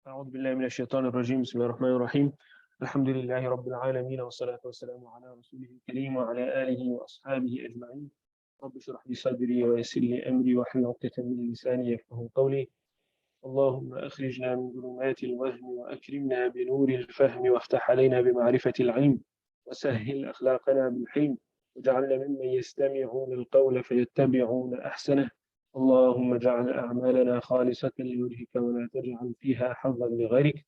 أعوذ بالله من الشيطان الرجيم بسم الله الرحمن الرحيم الحمد لله رب العالمين والصلاة والسلام على رسوله الكريم وعلى آله وأصحابه أجمعين رب اشرح لي صدري ويسر لي أمري واحلل عقدة من لساني يفقهوا قولي اللهم أخرجنا من ظلمات الوهم وأكرمنا بنور الفهم وافتح علينا بمعرفة العلم وسهل أخلاقنا بالحلم واجعلنا ممن يستمعون القول فيتبعون أحسنه اللهم اجعل أعمالنا خالصة لوجهك ولا تجعل فيها حظا لغيرك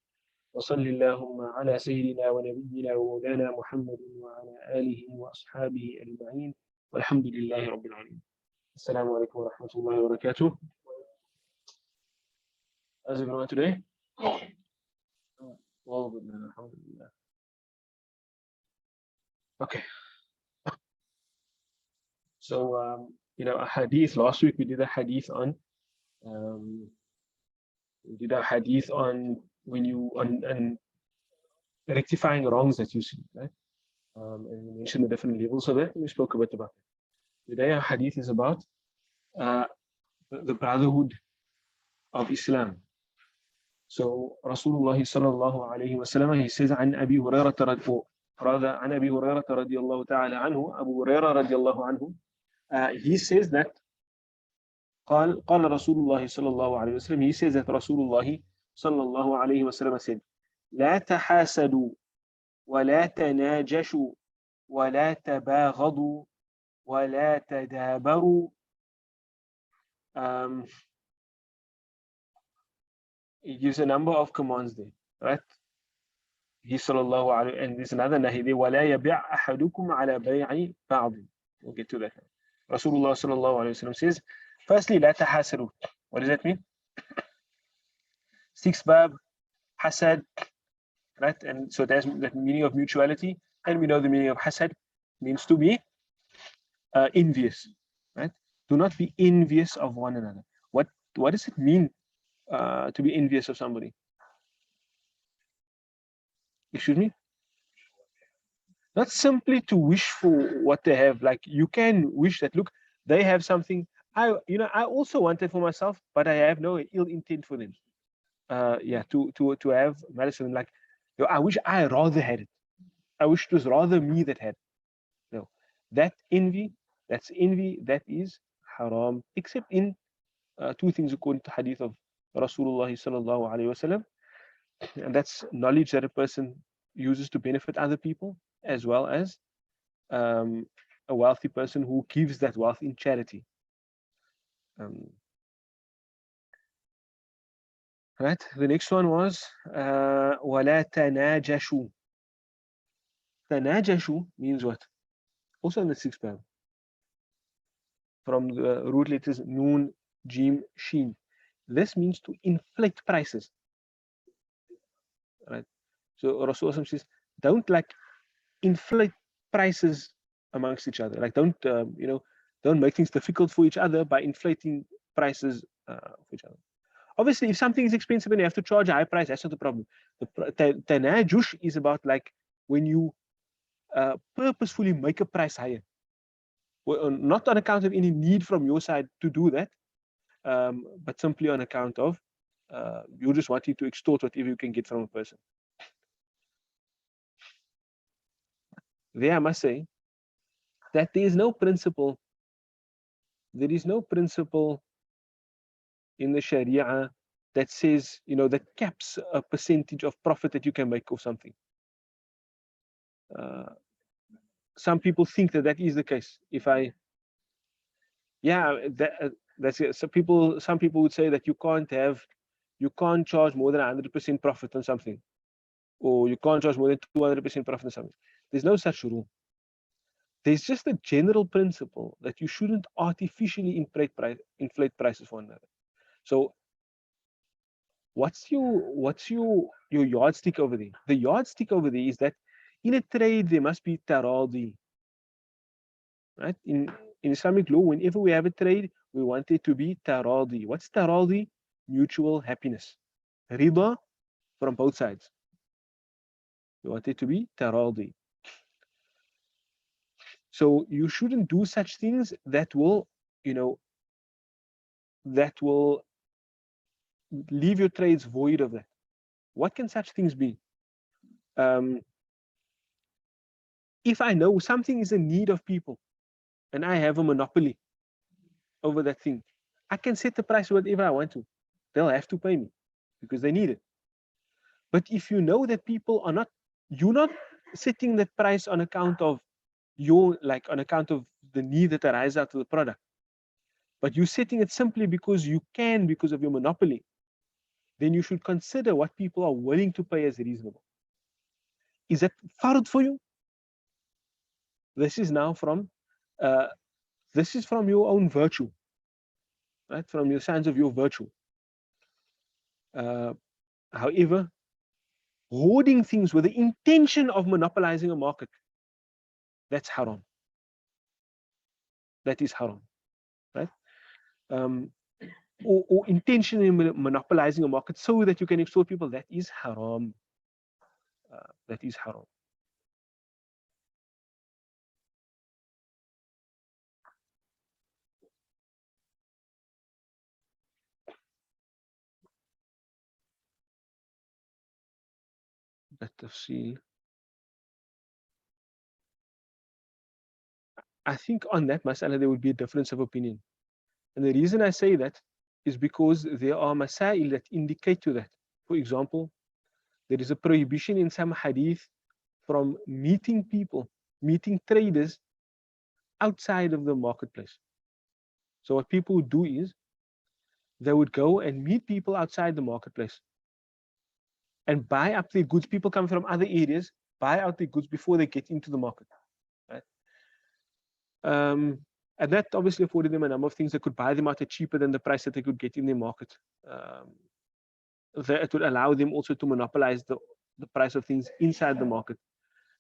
وصل اللهم على سيدنا ونبينا ومولانا محمد وعلى آله وأصحابه أجمعين والحمد لله رب العالمين. السلام عليكم ورحمة الله وبركاته. How's it going today? Well, good, man. Alhamdulillah. Okay. So, a hadith. Last week we did a hadith on, um, when you on rectifying wrongs that you see, right? And we mentioned the different levels of it. And we spoke a bit about it. Today our hadith is about the brotherhood of Islam. So Rasulullah sallallahu alayhi wa sallam, he says عن أبي هريرة عن أبي هريرة رضي الله تعالى عنه, Abu Hurairah رضي الله عنه, he says that قال رسول الله صلى الله عليه وسلم, he says that Rasulullah صلى الله عليه وسلم said لا تحاسدوا ولا تناجشوا ولا تباغضوا ولا تدابروا. He gives a number of commands there, right? He sallallahu alayhi, and there's another nahi there, وَلَا يَبِعْ أَحَدُكُمْ عَلَى بَيْعِ بَعْضٍ. We'll get to that. Rasulullah sallallahu alayhi wa sallam says, firstly, لا تحاسدوا. What does that mean? 6 bab, hasad, right? And so that's the meaning of mutuality. And we know the meaning of hasad means to be envious, right? Do not be envious of one another. What does it mean to be envious of somebody? Excuse me? Not simply to wish for what they have. Like you can wish that, look, they have something. I also want it for myself, but I have no ill intent for them. To have malice for them. Like, I wish I rather had it. I wish it was rather me that had it. No, that's envy. That is haram, except in 2 things according to hadith of Rasulullah sallallahu alaihi wasallam, and that's knowledge that a person uses to benefit other people, as well as a wealthy person who gives that wealth in charity. Right. The next one was وَلَا تَنَاجَشُوا. Tanajashu means what? Also in the 6th bab. From the root letters Noon, Jim, Sheen. This means to inflate prices. Right. So Rasulullah says, don't like inflate prices amongst each other. Like don't make things difficult for each other by inflating prices for each other. Obviously, if something is expensive and you have to charge a high price, that's not the problem. The tanajush is about like when you purposefully make a price higher. Well, not on account of any need from your side to do that, but simply on account of you're just wanting to extort whatever you can get from a person. There I must say that there is no principle in the Sharia that says, that caps a percentage of profit that you can make of something. Some people think that is the case. That's it. Some people would say that you can't charge more than 100% profit on something, or you can't charge more than 200% profit on something. There's no such rule. There's just a general principle that you shouldn't artificially inflate prices for another. So what's your yardstick over there? The yardstick over there is that in a trade there must be taradi. Right? In Islamic law, whenever we have a trade, we want it to be taradi. What's taradi? Mutual happiness. Riba from both sides. We want it to be taradi. So you shouldn't do such things that will leave your trades void of that. What can such things be? If I know something is in need of people and I have a monopoly over that thing, I can set the price whatever I want to. They'll have to pay me because they need it. But if you know that people are not, you're not setting that price on account of on account of the need that arises out of the product, but you're setting it simply because you can, because of your monopoly, then you should consider what people are willing to pay as reasonable. Is that fard for you? This is now from your own virtue, right? From your signs of your virtue. However, hoarding things with the intention of monopolizing a market, that's haram. That is haram, right? Or intentionally monopolizing a market so that you can extort people, that is haram. That is haram. I think on that mas'ala there would be a difference of opinion. And the reason I say that is because there are masail that indicate to that. For example, there is a prohibition in some hadith from meeting people, meeting traders outside of the marketplace. So what people would do is they would go and meet people outside the marketplace and buy up their goods. People come from other areas, buy out their goods before they get into the market. Right? And that obviously afforded them a number of things that could buy them out at cheaper than the price that they could get in their market. It would allow them also to monopolize the price of things inside the market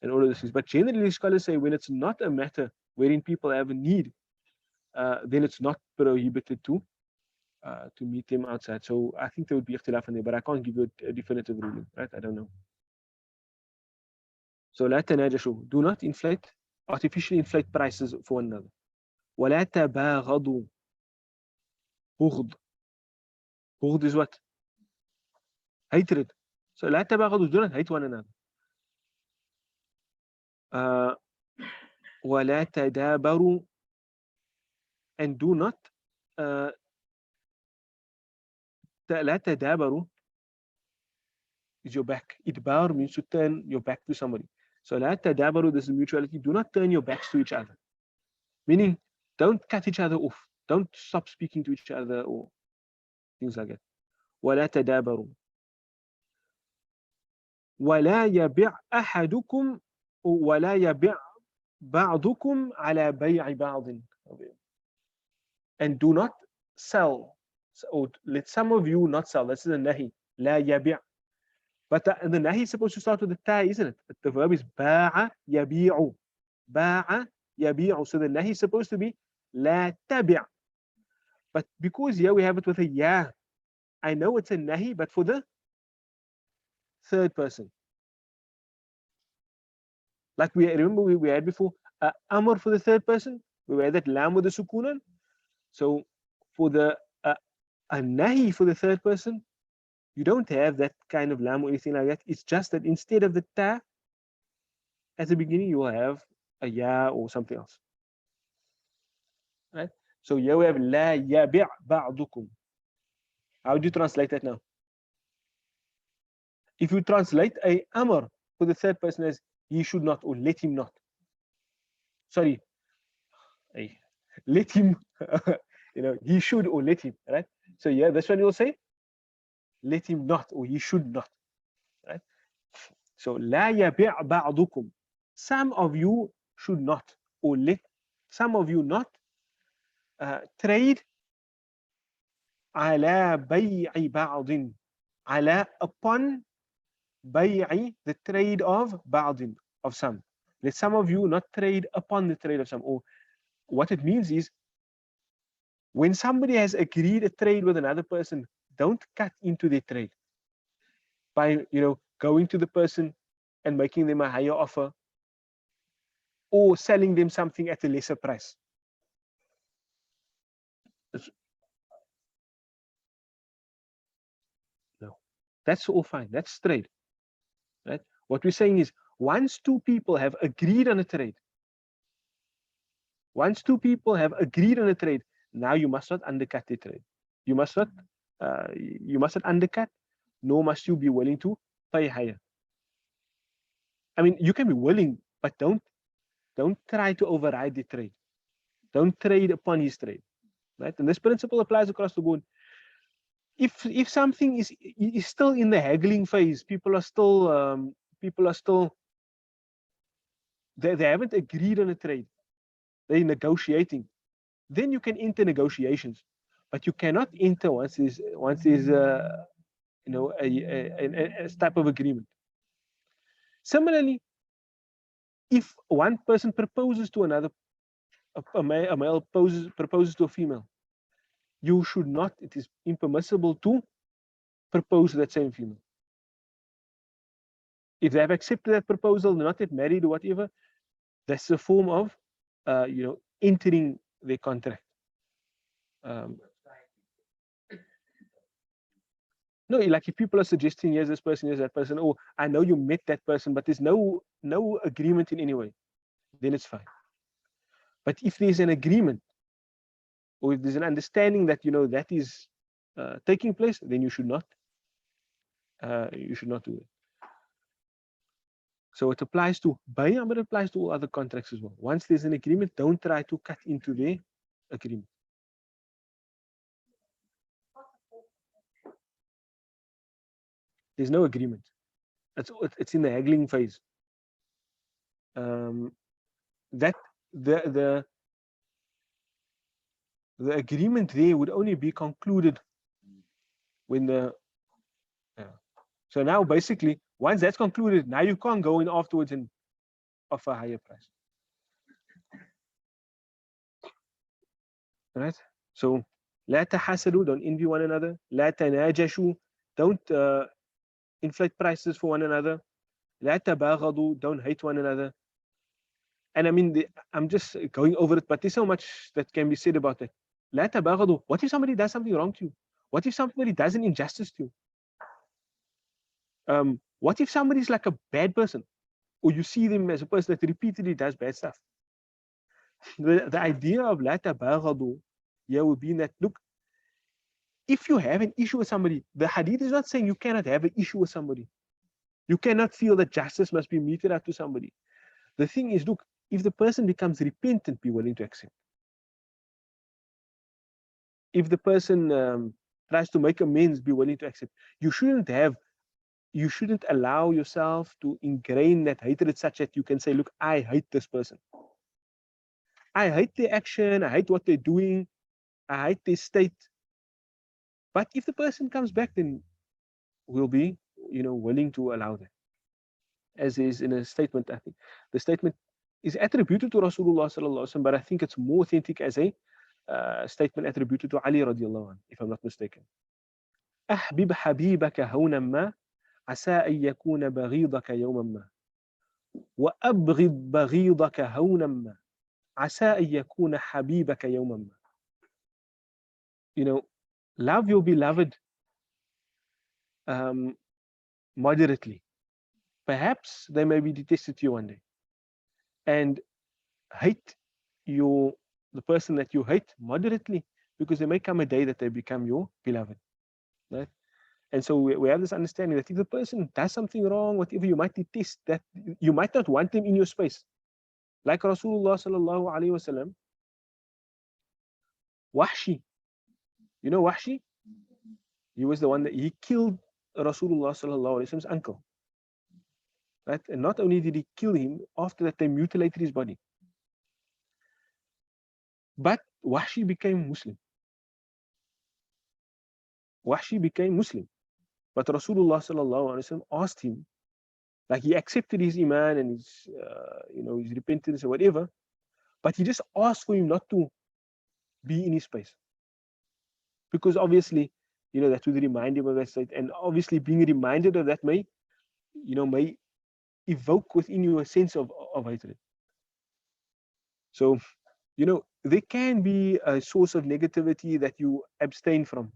and all of these things. But generally, scholars say when it's not a matter wherein people have a need, then it's not prohibited to meet them outside. So I think there would be ikhtilaf in there, but I can't give you a definitive ruling, right? I don't know. So لا تناجشوا, do not artificially inflate prices for one another. ولا تباغضوا. Bughd is what? Hatred. So لا تباغضوا, do not hate one another. ولا تدابروا, and do not لا تدابروا is your back. Idbar means to turn your back to somebody. So لا تدابروا, this is mutuality. Do not turn your backs to each other. Meaning, don't cut each other off. Don't stop speaking to each other or things like that. ولا تدابروا. ولا يبيع أحدكم ولا يبيع بعضكم على بيع بعض. And do not sell. Or let some of you not sell. This is a nahi. لا يبيع. But the nahi is supposed to start with the ta, isn't it? The verb is باع يبيع. باع يبيع. So the nahi is supposed to be لا تبع. But because here we have it with a ya, I know it's a nahi, but for the third person. Like remember we had before amr for the third person. We had that lam with the sukunan. So for the a nahi for the third person, you don't have that kind of lam or anything like that. It's just that instead of the ta at the beginning, you will have a ya or something else. Right? So here we have la yabi' ba'dukum. How do you translate that now? If you translate a amr for the third person as he should not or let him not. Sorry. Let him, he should or let him, right? So yeah, this one you'll say, let him not or he should not, right? So la yabi' ba'dukum. Some of you should not, or let some of you not trade ala bay'i ba'din. Ala upon bay'i, the trade of ba'din, of some. Let some of you not trade upon the trade of some. Or what it means is, when somebody has agreed a trade with another person, don't cut into their trade by going to the person and making them a higher offer or selling them something at a lesser price. No. That's all fine. That's trade. Right? What we're saying is once two people have agreed on a trade, now you must not undercut the trade. You must not undercut, nor must you be willing to pay higher. I mean, you can be willing, but don't try to override the trade. Don't trade upon his trade. Right? And this principle applies across the board. If something is still in the haggling phase, people are still they haven't agreed on a trade, they're negotiating, then you can enter negotiations, but you cannot enter once there's a type of agreement. Similarly, if one person proposes to another, a male proposes to a female, you should not, it is impermissible to propose to that same female. If they have accepted that proposal, they're not yet married or whatever, that's a form of entering their contract. No, like if people are suggesting, here's this person, here's that person, oh, I know you met that person, but there's no agreement in any way, then it's fine. But if there's an agreement, or if there's an understanding that that is taking place, then you should not do it. So it applies to bay'ah, but it applies to all other contracts as well. Once there's an agreement, don't try to cut into the agreement. There's no agreement. It's in the haggling phase. That the agreement there would only be concluded when so now basically once that's concluded, now you can't go in afterwards and offer a higher price. Right? So لا تحاسدوا, don't envy one another. لا تناجشوا, don't inflate prices for one another. لا تباغضوا, don't hate one another. And I mean, I'm just going over it, but there's so much that can be said about it. لا تباغضوا. What if somebody does something wrong to you? What if somebody does an injustice to you? What if somebody's like a bad person, or you see them as a person that repeatedly does bad stuff? The idea of لا تباغضوا would be that, look, if you have an issue with somebody, the hadith is not saying you cannot have an issue with somebody. You cannot feel that justice must be meted out to somebody. The thing is, look, if the person becomes repentant, be willing to accept. If the person tries to make amends, be willing to accept. You shouldn't allow yourself to ingrain that hatred such that you can say, look, I hate this person. I hate their action. I hate what they're doing. I hate their state. But if the person comes back, then we'll be, willing to allow that. As is in a statement, I think the statement is attributed to Rasulullah sallallahu alaihi wasallam, but I think it's more authentic as a statement attributed to Ali radiallahu anh, if I'm not mistaken. أحبب حبيبك هونا ما عسى أن يكون بغيضك يوما ما وأبغض بغيضك هونا ما عسى أن يكون حبيبك يوما ما. Love your beloved moderately. Perhaps they may be detested to you one day. And hate the person that you hate moderately, because there may come a day that they become your beloved. Right? And so we have this understanding that if the person does something wrong, whatever, you might detest that, you might not want them in your space. Like Rasulullah sallallahu alaihi wasallam, Wahshi. You know Wahshi? He was the one that he killed Rasulullah sallallahu alaihi wasallam's uncle. Right? And not only did he kill him, after that they mutilated his body. But Wahshi became Muslim. Wahshi became Muslim. But Rasulullah sallallahu alaihi wasallam asked him, like he accepted his iman and his, his repentance or whatever, but he just asked for him not to be in his space, because obviously, that would remind him of that state, and obviously being reminded of that may evoke within you a sense of hatred. So, there can be a source of negativity that you abstain from,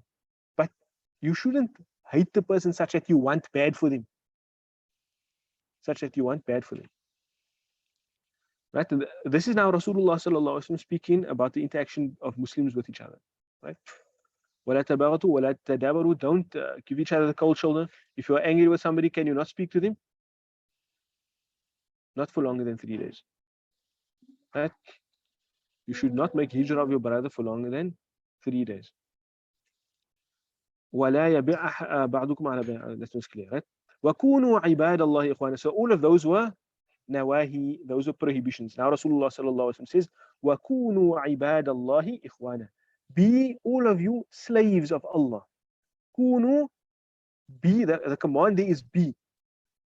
but you shouldn't hate the person such that you want bad for them. Such that you want bad for them. Right? This is now Rasulullah sallallahu alaihi wasallam speaking about the interaction of Muslims with each other. Right? وَلَا تَبَاغَضُوا وَلَا تَدَابَرُوا. Don't give each other the cold shoulder. If you are angry with somebody, can you not speak to them? Not for longer than 3 days. Right? You should not make hijrah of your brother for longer than 3 days. وَلَا يَبِعْ بَعْضُكُمْ عَلَى بَيْعٍ. That's not clear, right? وَكُونُوا عِبَادَ اللَّهِ إِخْوَانًا. So all of those were nawahi, those were prohibitions. Now Rasulullah sallallahu alaihi wasallam says, وَكُونُوا عِبَادَ اللَّهِ إِخْوَانًا. Be all of you slaves of Allah. Kunu, be, the command there is be.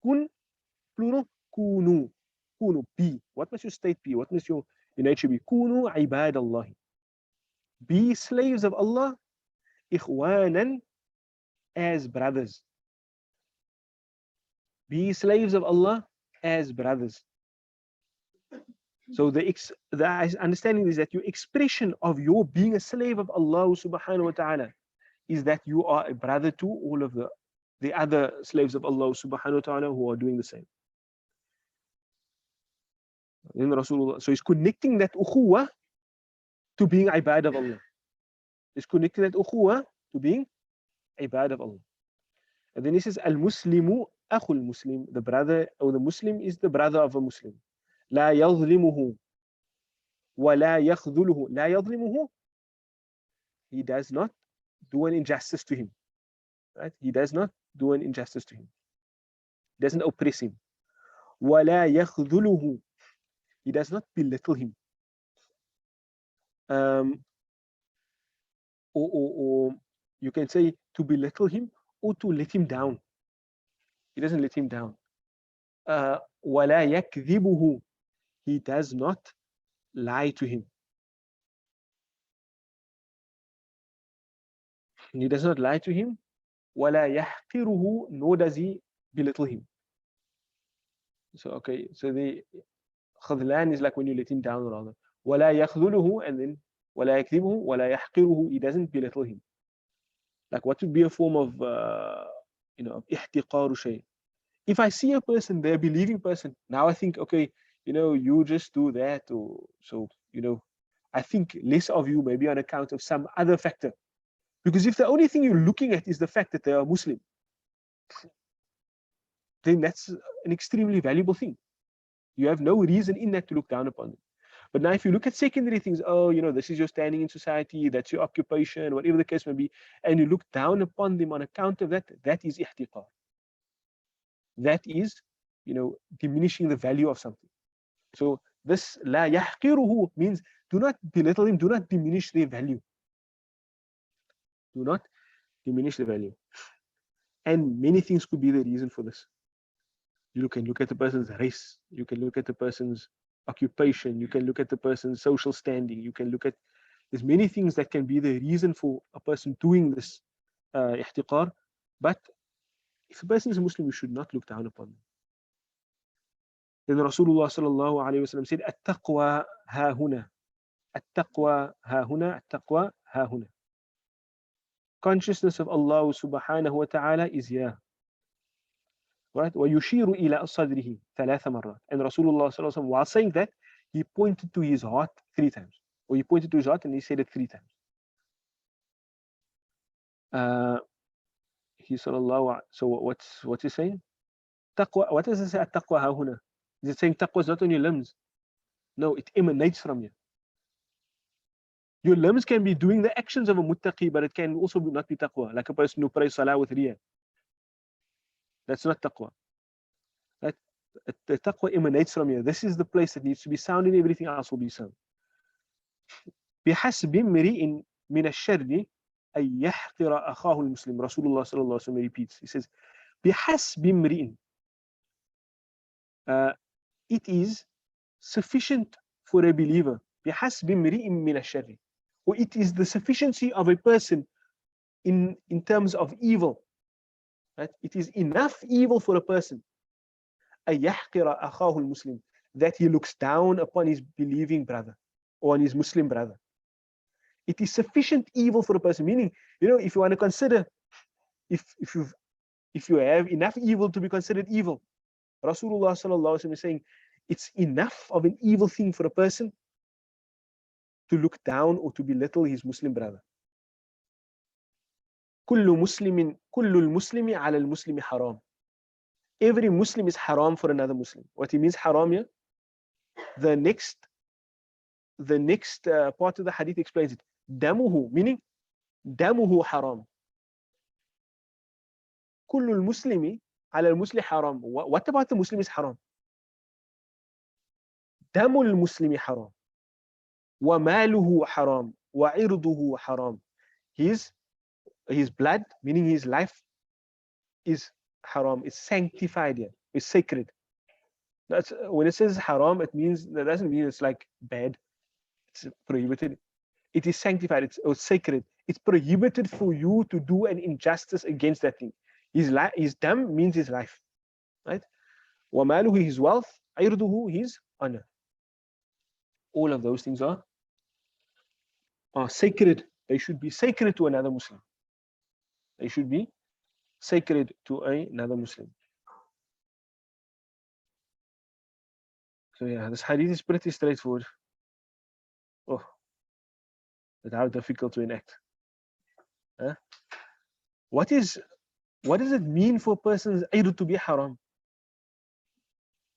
Kun, plural, kunu. Kunu, be. What must your state be? What must your nature be? Kunu ibad Allah. Be slaves of Allah, ikhwanan, as brothers. Be slaves of Allah as brothers. So the understanding is that your expression of your being a slave of Allah subhanahu wa ta'ala is that you are a brother to all of the other slaves of Allah subhanahu wa ta'ala who are doing the same. In Rasulullah, so he's connecting that ukhuwah to being ibad of Allah. He's connecting that ukhuwah to being ibad of Allah. And then he says, Al-Muslimu akhul Muslim. The brother or the Muslim is the brother of a Muslim. لا يظلمه ولا يخذله. لا يظلمه. He does not do an injustice to him. Right? He does not do an injustice to him. He doesn't oppress him. ولا يخذله. He does not belittle him. Or you can say to belittle him or to let him down. He doesn't let him down. ولا يكذبه. He does not lie to him. He does not lie to him. ولا يحقره. Nor does he belittle him. So okay, so the khadlan is like when you let him down rather. ولا يخذله, and then ولا يكذبه ولا يحقره. He doesn't belittle him. Like what would be a form of of ihtiqaru shay. If I see a person, they're a believing person, now I think, okay, you just do that, or so, I think less of you maybe on account of some other factor. Because if the only thing you're looking at is the fact that they are Muslim, then that's an extremely valuable thing. You have no reason in that to look down upon them. But now if you look at secondary things, this is your standing in society, that's your occupation, whatever the case may be, and you look down upon them on account of that, that is ihtiqar. That is, diminishing the value of something. So this la yahqiruhu means do not belittle him, do not diminish their value. Do not diminish the value. And many things could be the reason for this. You can look at the person's race, you can look at the person's occupation, you can look at the person's social standing, you can look at, there's many things that can be the reason for a person doing this ihtiqar. But if a person is a Muslim, you should not look down upon them. Then Rasulullah sallallahu alayhi wa sallam said, At-taqwa ha-huna. At-taqwa ha-huna. At-taqwa ha-huna. Consciousness of Allah subhanahu wa ta'ala is here. Right? وَيُشِيرُ إِلَىٰ صَدْرِهِ ثَلَاثَ مَرَّاتٍ. And Rasulullah sallallahu alayhi wa sallam, while saying that, he pointed to his heart 3 times. Or he pointed to his heart and he said it 3 times. So what's he saying? Taqwa, what does it say? At-taqwa ha-huna. Is it saying taqwa is not on your limbs? No, it emanates from you. Your limbs can be doing the actions of a muttaqi, but it can also not be taqwa. Like a person who prays salah with riyah. That's not taqwa. Right? The taqwa emanates from you. This is the place that needs to be sound, and everything else will be sound. بِحَسْبِ امْرِئٍ مِنَ الشَّرِّ أَن يَحْقِرَ أَخَاهُ الْمُسْلِمِ. Rasulullah sallallahu alaihi wasallam repeats. He says, بِحَسْبِ امْرِئٍ. It is sufficient for a believer. بِحَسْبِ امْرِئٍ مِنَ الشَّرِّ. Or it is the sufficiency of a person in terms of evil. Right? It is enough evil for a person. أَن يَحْقِرَ أَخَاهُ الْمُسْلِمِ. That he looks down upon his believing brother or on his Muslim brother. It is sufficient evil for a person. Meaning, if you want to consider if you have enough evil to be considered evil, Rasulullah sallallahu alaihi wasallam is saying it's enough of an evil thing for a person to look down or to belittle his Muslim brother. كل المسلم على المسلم حرام. Every Muslim is haram for another Muslim. What he means haram here, the next part of the hadith explains it. Damuhu, meaning damuhu haram. كل المسلم على المسلم حرام. What about the Muslim is haram? دم المسلم حرام. وماله حرام. وعرضه حرام. His blood, meaning his life, is haram. It's sanctified here. It's sacred. That's when it says haram, it means that doesn't mean it's like bad. It's prohibited. It is sanctified. It's sacred. It's prohibited for you to do an injustice against that thing. His dam means his life, right? وماله, his wealth. عرضه, his honor. All of those things are sacred. They should be sacred to another Muslim. They should be sacred to another Muslim. So yeah, this hadith is pretty straightforward. Oh, but how difficult to enact. Huh? What does it mean for a person's ird to be haram?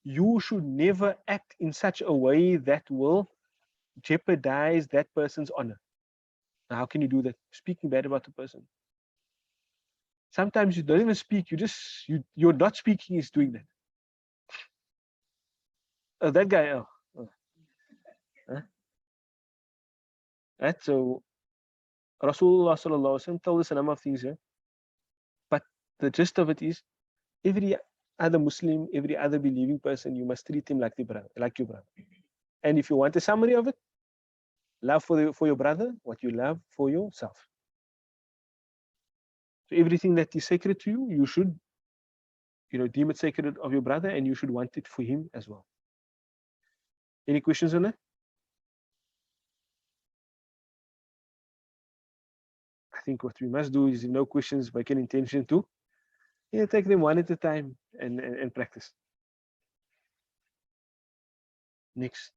You should never act in such a way that will jeopardize that person's honor. Now, how can you do that? Speaking bad about the person. Sometimes you don't even speak. You're not speaking is doing that. That guy. Huh? Right? So Rasulullah sallallahu alaihi wasallam told us a number of things here. But the gist of it is, every other Muslim, every other believing person, you must treat him like your brother. And if you want a summary of it, love for your brother, what you love for yourself. So everything that is sacred to you, you should, deem it sacred of your brother, and you should want it for him as well. Any questions on that? I think what we must do is, if no questions, make an intention to take them one at a time and practice. Next.